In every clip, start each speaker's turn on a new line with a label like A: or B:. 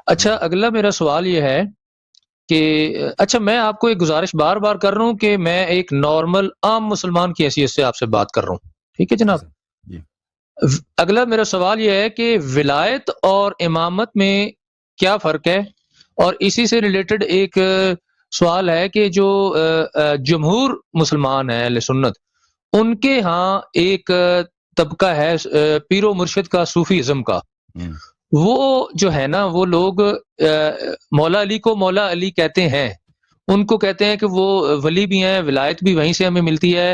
A: اچھا اگلا میرا سوال یہ ہے کہ اچھا میں آپ کو ایک گزارش بار بار کر رہا ہوں کہ میں ایک نارمل عام مسلمان کی حیثیت سے آپ سے بات کر رہا ہوں، ٹھیک ہے
B: جی
A: جناب؟
B: سر جی
A: اگلا میرا سوال یہ ہے کہ ولایت اور امامت میں کیا فرق ہے؟ اور اسی سے ریلیٹڈ ایک سوال ہے کہ جو جمہور مسلمان ہیں اہل سنت، ان کے ہاں ایک طبقہ ہے پیر و مرشد کا، صوفی ازم کا،
B: ہم،
A: وہ جو ہے نا وہ لوگ مولا علی کو مولا علی کہتے ہیں، ان کو کہتے ہیں کہ وہ ولی بھی ہیں، ولایت بھی وہیں سے ہمیں ملتی ہے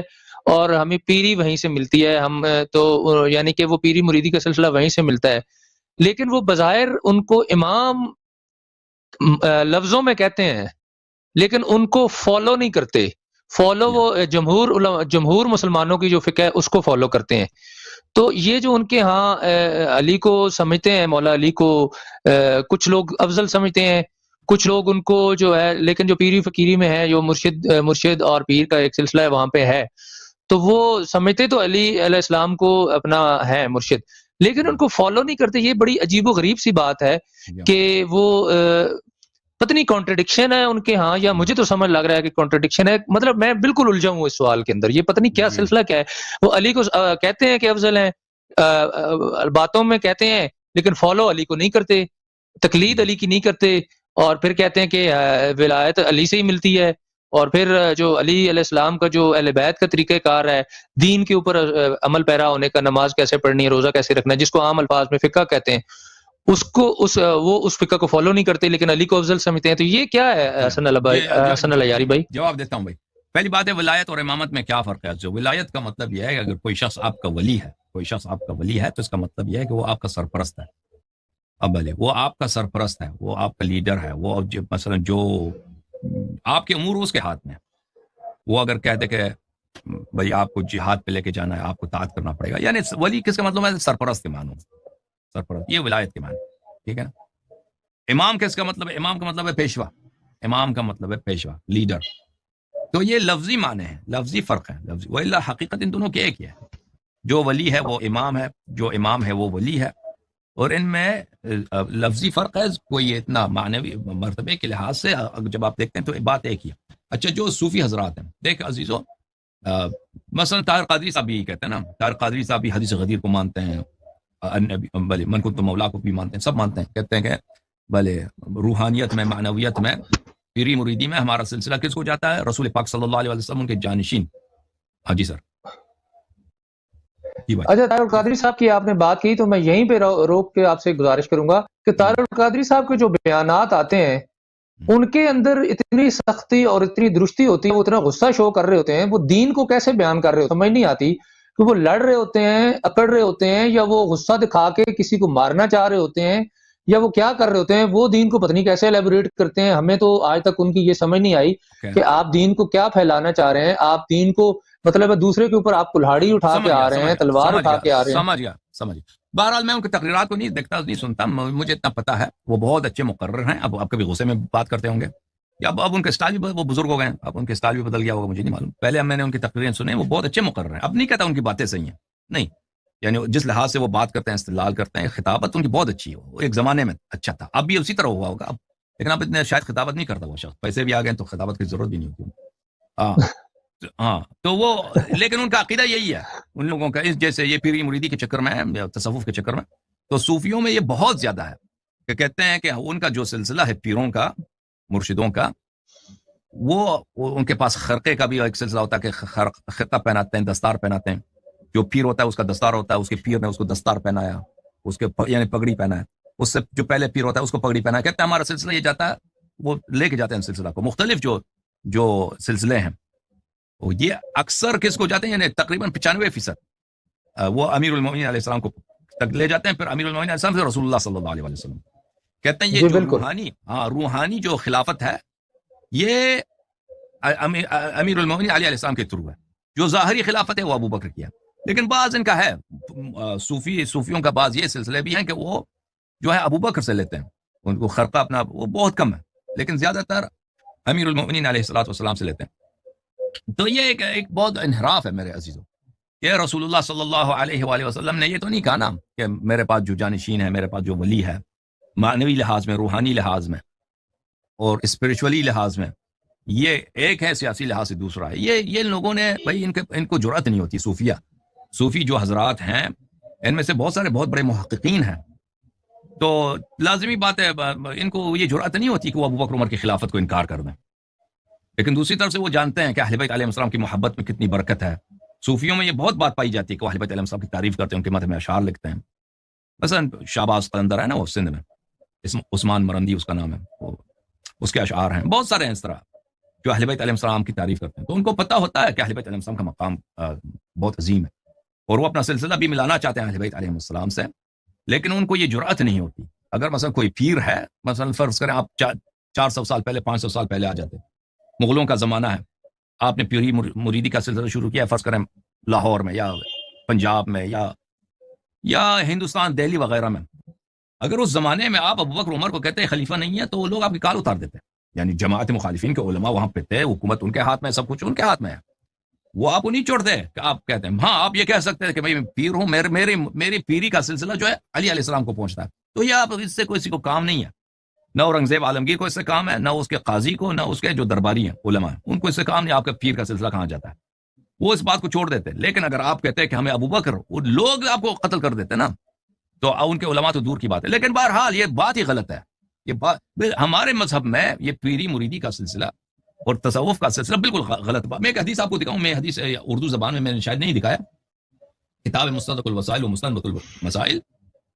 A: اور ہمیں پیری وہیں سے ملتی ہے، ہم تو یعنی کہ وہ پیری مریدی کا سلسلہ وہیں سے ملتا ہے، لیکن وہ بظاہر ان کو امام لفظوں میں کہتے ہیں لیکن ان کو فالو نہیں کرتے۔ فالو
B: یا
A: وہ جمہور مسلمانوں کی جو فقہ ہے اس کو فالو کرتے ہیں۔ تو یہ جو ان کے ہاں علی کو سمجھتے ہیں، مولا علی کو کچھ لوگ افضل سمجھتے ہیں، کچھ لوگ ان کو جو ہے، لیکن جو پیری فقیری میں ہے، جو مرشد اور پیر کا ایک سلسلہ ہے وہاں پہ ہے، تو وہ سمجھتے تو علی علیہ السلام کو اپنا ہے مرشد، لیکن ان کو فالو نہیں کرتے۔ یہ بڑی عجیب و غریب سی بات ہے
B: یا
A: کہ وہ پتہ نہیں کانٹرڈکشن ہے ان کے ہاں، یا مجھے تو سمجھ لگ رہا ہے کہ کانٹرڈکشن ہے، مطلب میں بالکل الجھا ہوں اس سوال کے اندر، یہ پتہ نہیں کیا
B: جی
A: سلسلہ کیا ہے۔ وہ علی کو کہتے ہیں کہ افضل ہیں، باتوں میں کہتے ہیں لیکن فالو علی کو نہیں کرتے، تقلید علی کی نہیں کرتے، اور پھر کہتے ہیں کہ ولایت علی سے ہی ملتی ہے، اور پھر جو علی علیہ السلام کا جو اہل بیت کا طریقہ کار ہے دین کے اوپر عمل پیرا ہونے کا، نماز کیسے پڑھنی ہے، روزہ کیسے رکھنا ہے، جس کو عام الفاظ میں فقہ کہتے ہیں، وہ اس فقہ کو فالو نہیں کرتے لیکن علی کو افضل سمجھتے ہیں۔ تو یہ کیا ہے
B: یا
A: حسن العیاری بھائی؟
B: جواب دیتا ہوں بھائی۔ پہلی بات ہے ولایت اور امامت میں کیا فرق ہے؟ جو ولایت کا مطلب یہ ہے کہ اگر کوئی شخص آپ کا ولی ہے، کوئی شخص آپ کا ولی ہے تو اس کا مطلب یہ ہے کہ وہ آپ کا سرپرست ہے۔ اب بھلے وہ آپ کا سرپرست ہے، وہ آپ کا لیڈر ہے، وہ مثلا جو آپ کے امور اس کے ہاتھ میں ہے، وہ اگر کہہ دے کہ بھائی آپ کو جہاد پہ لے کے جانا ہے، آپ کو اطاعت کرنا پڑے گا، یعنی ولی کس کا مطلب ہے؟ سرپرست کے معنوں، سرپرست، یہ ولایت کے معنی، ٹھیک ہے نا؟ امام کس کا مطلب ہے؟ امام کا مطلب ہے پیشوا، امام کا مطلب ہے پیشوا، لیڈر۔ تو یہ لفظی معنی ہے، لفظی فرق ہے، لفظی، وإلا حقیقت ان دونوں کی ایک ہی ہے۔ جو ولی ہے وہ امام ہے، جو امام ہے وہ ولی ہے، اور ان میں لفظی فرق ہے، کوئی اتنا معنوی مرتبے کے لحاظ سے جب آپ دیکھتے ہیں تو بات ایک ہی ہے۔ اچھا جو صوفی حضرات ہیں، دیکھ عزیزو، مثلا طاہر قادری صاحب بھی یہی کہتے ہیں نا، طاہر قادری صاحب بھی حدیث غدیر کو مانتے ہیں، بھلے من کنت مولا کو بھی مانتے ہیں، سب مانتے ہیں، کہتے ہیں کہ بھلے روحانیت میں، معنویت میں، پیری مریدی میں ہمارا سلسلہ کس کو جاتا ہے؟ رسول پاک صلی اللہ علیہ وسلم، ان کے جانشین۔ ہاں جی سر، جی بھائی۔
A: اچھا طاہر القادری صاحب کی آپ نے بات کی تو میں یہیں پہ روک کے آپ سے گزارش کروں گا کہ طاہر القادری صاحب کے جو بیانات آتے ہیں ان کے اندر اتنی سختی اور اتنی درستی ہوتی ہے، وہ اتنا غصہ شو کر رہے ہوتے ہیں، وہ دین کو کیسے بیان کر رہے ہوتے ہیں سمجھ نہیں آتی کہ وہ لڑ رہے ہوتے ہیں، اکڑ رہے ہوتے ہیں، یا وہ غصہ دکھا کے کسی کو مارنا چاہ رہے ہوتے ہیں، یا وہ کیا کر رہے ہوتے ہیں، وہ دین کو پتہ نہیں کیسے ایلیبوریٹ کرتے ہیں۔ ہمیں تو آج تک ان کی یہ سمجھ نہیں آئی کہ آپ دین کو کیا پھیلانا چاہ رہے ہیں، آپ دین کو مطلب ہے دوسرے کے اوپر آپ کلہاڑی اٹھا کے آ رہے ہیں، تلوار اٹھا کے آ رہے ہیں۔
B: سمجھ گیا۔ بہرحال میں ان کی تقریرات کو نہیں دیکھتا، نہیں سنتا، مجھے اتنا پتا ہے وہ بہت اچھے مقرر ہیں۔ اب آپ کبھی غصے میں بات کرتے ہوں گے، یا اب ان کے اسٹائل بھی، وہ بزرگ ہو گئے ہیں، اب ان کے اسٹائل بھی بدل گیا ہوگا، مجھے نہیں معلوم۔ پہلے میں نے ان کی تقریریں سنے، وہ بہت اچھے مقرر ہیں۔ اب نہیں کہتا ان کی باتیں صحیح ہیں، نہیں، یعنی جس لحاظ سے وہ بات کرتے ہیں، استدلال کرتے ہیں، خطابت ان کی بہت اچھی ہے، وہ ایک زمانے میں اچھا تھا، اب بھی اسی طرح ہوا ہوگا اب، لیکن اب اتنے شاید خطابت نہیں کرتا وہ شخص، پیسے بھی آ گئے تو خطابت کی ضرورت بھی نہیں ہوتی۔ ہاں ہاں، تو وہ، لیکن ان کا عقیدہ یہی ہے ان لوگوں کا، جیسے یہ پیری مریدی کے چکر میں ہے یا تصوف کے چکر میں، تو صوفیوں میں یہ بہت زیادہ ہے کہ کہتے ہیں کہ ان کا جو سلسلہ ہے پیروں کا، مرشدوں کا، وہ ان کے پاس خرقے کا بھی ایک سلسلہ ہوتا ہے کہ خرقہ پہناتے ہیں، دستار پہناتے ہیں۔ جو پیر ہوتا ہے اس کا دستار ہوتا ہے، اس کے پیر نے اس کو دستار پہنایا، اس کے یعنی پگڑی پہنا ہے، اس سے جو پہلے پیر ہوتا ہے اس کو پگڑی پہنا ہے۔ کہتے ہیں ہمارا سلسلہ یہ جاتا ہے، وہ لے کے جاتے ہیں سلسلہ کو، مختلف جو سلسلے ہیں یہ اکثر کس کو جاتے ہیں، یعنی تقریباً 95% وہ امیر المومنین علیہ السلام کو تک لے جاتے ہیں، پھر امیر المومنین علیہ السلام سے رسول اللہ صلی اللہ علیہ وسلم۔ کہتے ہیں یہ
A: جی
B: جو
A: بالکل،
B: روحانی جو خلافت ہے، یہ امیر المومنین علیہ السلام کے تھرو ہے۔ جو ظاہری خلافت ہے وہ ابو بکر کی ہے، لیکن بعض ان کا ہے، صوفیوں کا بعض یہ سلسلے بھی ہیں کہ وہ جو ہے ابو بکر سے لیتے ہیں، ان کو خرقہ اپنا وہ بہت کم ہے، لیکن زیادہ تر امیر المومنین علیہ السلام سے لیتے ہیں۔ تو یہ ایک بہت انحراف ہے میرے عزیزوں، کہ رسول اللہ صلی اللہ علیہ وآلہ وسلم نے یہ تو نہیں کہا نا کہ میرے پاس جو جانشین ہے، میرے پاس جو ولی ہے، معنوی لحاظ میں، روحانی لحاظ میں اور اسپرچولی لحاظ میں. یہ ایک ہے، سیاسی لحاظ سے دوسرا ہے. یہ لوگوں نے بھائی ان کو جرأت نہیں ہوتی. صوفی جو حضرات ہیں ان میں سے بہت سارے بہت بڑے محققین ہیں، تو لازمی بات ہے ان کو یہ جرأت نہیں ہوتی کہ وہ ابوبکر عمر کی خلافت کو انکار کر دیں. لیکن دوسری طرف سے وہ جانتے ہیں کہ اہل بیت علیہ السلام کی محبت میں کتنی برکت ہے. صوفیوں میں یہ بہت بات پائی جاتی ہے کہ وہ اہل بیت علیہ السلام کی تعریف کرتے ہیں، ان کے مدح میں اشعار لکھتے ہیں. مثلا شہباز قلندر ہے نا، وہ سندھ میں، عثمان مرندی اس کا نام ہے، وہ اس کے اشعار ہیں. بہت سارے ہیں اس طرح جو اہل بیت علیہ السلام کی تعریف کرتے ہیں. تو ان کو پتہ ہوتا ہے کہ اہل بیت علیہ السلام کا مقام بہت عظیم ہے، اور وہ اپنا سلسلہ بھی ملانا چاہتے ہیں اہل بیت علیہ السلام سے، لیکن ان کو یہ جرأت نہیں ہوتی. اگر مثلا کوئی پیر ہے، مثلا فرض کریں آپ 400 سال پہلے 500 سال پہلے آ جاتے، مغلوں کا زمانہ ہے، آپ نے پیری مریدی کا سلسلہ شروع کیا، فرض کریں لاہور میں یا پنجاب میں یا ہندوستان دہلی وغیرہ میں. اگر اس زمانے میں آپ ابوبکر عمر کو کہتے ہیں خلیفہ نہیں ہے، تو وہ لوگ آپ کی کال اتار دیتے ہیں. یعنی جماعت مخالفین کے علماء وہاں پہ تھے، حکومت ان کے ہاتھ میں، سب کچھ ان کے ہاتھ میں ہے. وہ آپ کو نہیں چھوڑتے کہ آپ کہتے ہیں. ہاں آپ یہ کہہ سکتے ہیں کہ بھائی میں پیر ہوں، میری پیری کا سلسلہ جو ہے علی علیہ السلام کو پہنچتا ہے. تو یہ آپ اس سے کسی کو کام نہیں ہے. نہ اورنگزیب عالمگیر کو اس سے کام ہے، نہ اس کے قاضی کو، نہ اس کے جو درباری ہیں علماء ہیں ان کو اس سے کام نہیں. آپ کا پیر کا سلسلہ کہاں جاتا ہے، وہ اس بات کو چھوڑ دیتے. لیکن اگر آپ کہتے ہیں کہ ہمیں ابوبکر، وہ لوگ آپ کو قتل کر دیتے نا، تو ان کے علماء تو دور کی بات ہے. لیکن بہرحال یہ بات ہی غلط ہے. یہ بات ہمارے مذہب میں یہ پیری مریدی کا سلسلہ اور تصوف کا سلسلہ بالکل غلط بات. میں ایک حدیث آپ کو دکھاؤں. میں حدیث اردو زبان میں نے شاید نہیں دکھایا. کتاب مستدرک الوسائل و مستنبط المسائل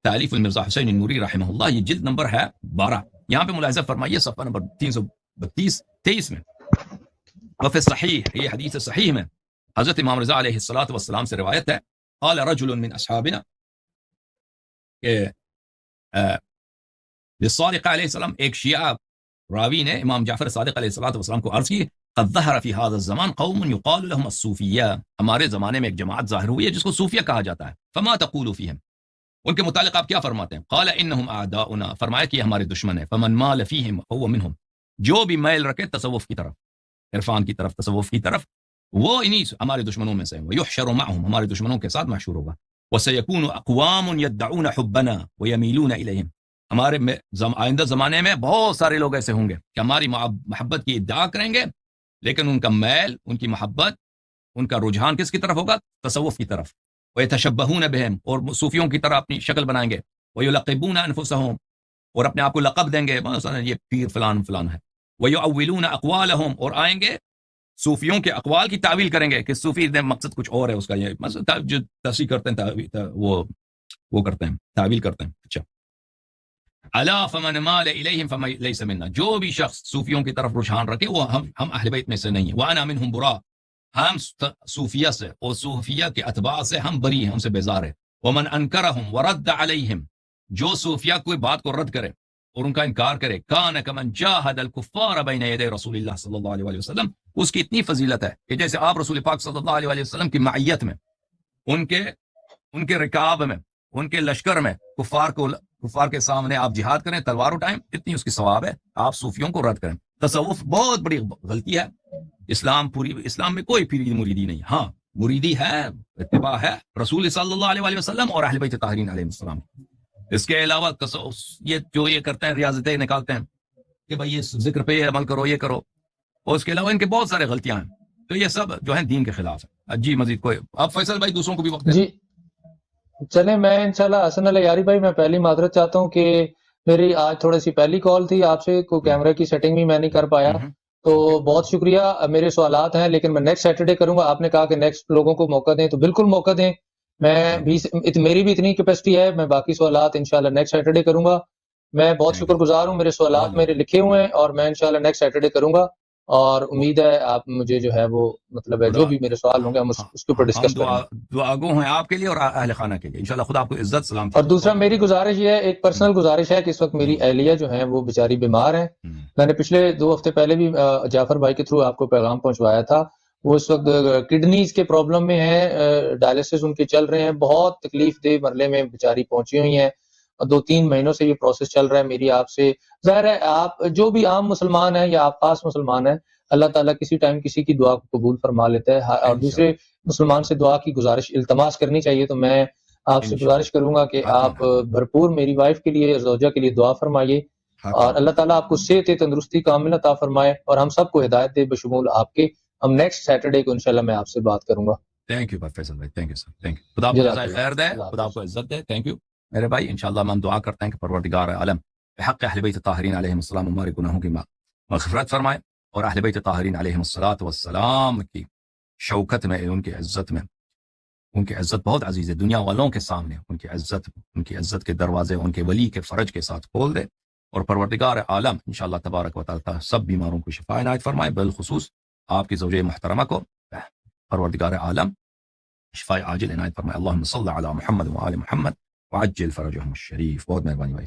B: تالیف المرزا حسین النوری رحمہ اللہ، یہ جلد نمبر ہے 12. یہاں پہ ملاحظہ فرمائیے صفحہ نمبر 332-23 میں، وفی صحیح، یہ حدیث صحیح میں حضرت امام رضا علیہ الصلوۃ والسلام سے روایت ہے، قال رجل من اصحابنا کہ للصادق علیہ السلام، ایک شیعہ راوی نے امام جعفر صادق علیہ الصلوۃ والسلام کو عرض کی، قد ظهر في هذا الزمان قوم يقال لهم الصوفیہ، ہمارے زمانے میں ایک جماعت ظاہر ہوئی ہے جس کو صوفیہ کہا جاتا ہے. فما تقول فيهم، ان کے متعلق آپ کیا فرماتے ہیں؟ قال انهم اعداؤنا، فرمایا کہ یہ ہمارے دشمن ہیں. فمن مال فيهم فهو منهم، جو بھی میل رکھے تصوف کی طرف، عرفان کی طرف، تصوف کی طرف، وہ انہی ہمارے دشمنوں میں سے ہیں. ويحشر معهم، ہمارے دشمنوں کے ساتھ محشور ہوگا. وسيكون اقوام يدعون حبنا ويميلون اليهم، ہمارے آئندہ زمانے میں بہت سارے لوگ ایسے ہوں گے کہ ہماری محبت کی ادعا کریں گے، لیکن ان کا میل، ان کی محبت، ان کا رجحان کس کی طرف ہوگا؟ تصوف کی طرف. وَيَتَشَبَّهُونَ بِهِمْ، اور صوفیوں کی طرح اپنی شکل بنائیں گے. وَيُلَقِّبُونَ أَنفُسَهُمْ، اور اپنے آپ کو لقب دیں گے، مثلا یہ پیر فلان فلان ہے. وَيُؤَوِّلُونَ أَقْوَالَهُمْ، اور آئیں گے صوفیوں کے اقوال کی تعویل کریں گے کہ صوفی نے مقصد کچھ اور ہے اس کا، یہ مثلا جو تصحیح کرتے ہیں، وہ کرتے ہیں، تعویل کرتے ہیں. اچھا، الا فمن مال الیہم فلیس منا، جو بھی شخص صوفیوں کی طرف رجحان رکھے وہ ہم اہل بیت میں سے نہیں ہیں. وانا منہم برا، ہم صوفیہ سے اور صوفیہ کے اتباع سے ہم بری ہیں، ہم سے بیزار ہیں. ومن انکرہم ورد علیہم، جو صوفیہ کوئی بات کو رد کرے اور ان کا انکار کرے، کان کمن جاہد الکفار بین یدی رسول اللہ صلی اللہ علیہ وسلم، اس کی اتنی فضیلت ہے کہ جیسے آپ رسول پاک صلی اللہ علیہ وسلم کی معیت میں، ان کے رکاب میں، ان کے لشکر میں کفار کے سامنے آپ جہاد کریں، تلوار اٹھائیں، اتنی اس کی ثواب ہے. آپ صوفیوں کو رد کریں. تصوف بہت بڑی غلطی ہے. اسلام میں کوئی پیری مریدی نہیں. ہاں مریدی ہے، اتباع ہے رسول صلی اللہ علیہ وسلم اور اہل بیت طاہرین علیہ السلام. اس کے علاوہ یہ کرتے ہیں، ریاضتیں نکالتے ہیں کہ بھائی یہ ذکر پہ عمل کرو، یہ کرو، اور اس کے علاوہ ان کے بہت سارے غلطیاں ہیں. تو یہ سب جو ہیں دین کے خلاف ہے. جی مزید کوئی آپ فیصل بھائی دوسروں کو بھی وقت دیں.
A: جی چلیں، میں انشاءاللہ حسن علی یاری بھائی، میں پہلی معذرت چاہتا ہوں کہ میری آج تھوڑی سی پہلی کال تھی آپ سے، کوئی کیمرے کی سیٹنگ بھی میں نہیں کر پایا، تو بہت شکریہ. میرے سوالات ہیں لیکن میں نیکسٹ سیٹرڈے کروں گا. آپ نے کہا کہ نیکسٹ لوگوں کو موقع دیں، تو بالکل موقع دیں. میں بھی میری بھی اتنی کیپیسٹی ہے، میں باقی سوالات انشاءاللہ نیکسٹ سیٹرڈے کروں گا. میں بہت شکر گزار ہوں، میرے سوالات میرے لکھے ہوئے ہیں اور میں انشاءاللہ نیکسٹ سیٹرڈے کروں گا، اور امید ہے آپ مجھے جو ہے وہ مطلب ہے جو بھی میرے سوال ہوں گے ہم اس کے اوپر ڈسکس کریں گے.
B: دعا گو ہیں آپ کے لیے اور اہل خانہ کے لیے. انشاءاللہ خدا آپ کو عزت سلامتی.
A: اور دوسرا میری گزارش یہ ہے، ایک پرسنل گزارش ہے کہ اس وقت میری اہلیہ جو ہیں وہ بیچاری بیمار ہیں. میں نے پچھلے 2 ہفتے پہلے بھی جعفر بھائی کے تھرو آپ کو پیغام پہنچوایا تھا. وہ اس وقت کڈنیز کے پرابلم میں ہیں، ڈائلسس ان کے چل رہے ہیں، بہت تکلیف دہ مرحلے میں بیچاری پہنچی ہوئی ہیں، اور 2-3 مہینوں سے یہ پروسیس چل رہا ہے. میری آپ سے ظاہر ہے آپ جو بھی عام مسلمان ہیں یا آپ خاص مسلمان ہیں، اللہ تعالیٰ کسی ٹائم کسی کی دعا کو قبول فرما لیتا ہے، اور دوسرے مسلمان سے دعا کی گزارش التماس کرنی چاہیے. تو میں آپ سے گزارش کروں گا کہ آپ بھرپور میری وائف کے لیے، زوجہ کے لیے دعا فرمائیے، اور اللہ تعالیٰ آپ کو صحت تندرستی کامل عطا فرمائے اور ہم سب کو ہدایت دے بشمول آپ کے. ہم نیکسٹ سیٹرڈے کو انشاءاللہ میں آپ سے بات کروں گا.
B: تھینک یو فیصل بھائی، thank you sir, thank you. خدا آپ کو جزائے خیر دے، خدا آپ کو عزت دے. تھینک یو میرے بھائی. انشاءاللہ ہم دعا کرتے ہیں کہ پروردگار عالم بحق اہل بیت طاہرین علیہم السلام ہمارے گناہوں کی مغفرت فرمائے، اور اہل بیت طاہرین علیہم السلام کی شوکت میں، ان کی عزت میں، ان کی عزت بہت عزیز ہے دنیا والوں کے سامنے. ان کی عزت کے دروازے ان کے ولی کے فرج کے ساتھ کھول دے، اور پروردگار عالم انشاءاللہ تبارک و تعالی سب بیماروں کو شفا عنایت فرمائے، بالخصوص آپ کی زوجہ محترمہ کو پروردگار عالم شفا عاجل عنایت فرمائے. اللہم صل علی محمد وآل محمد وعجل فرجهم الشریف. بہت مہربانی بھائی.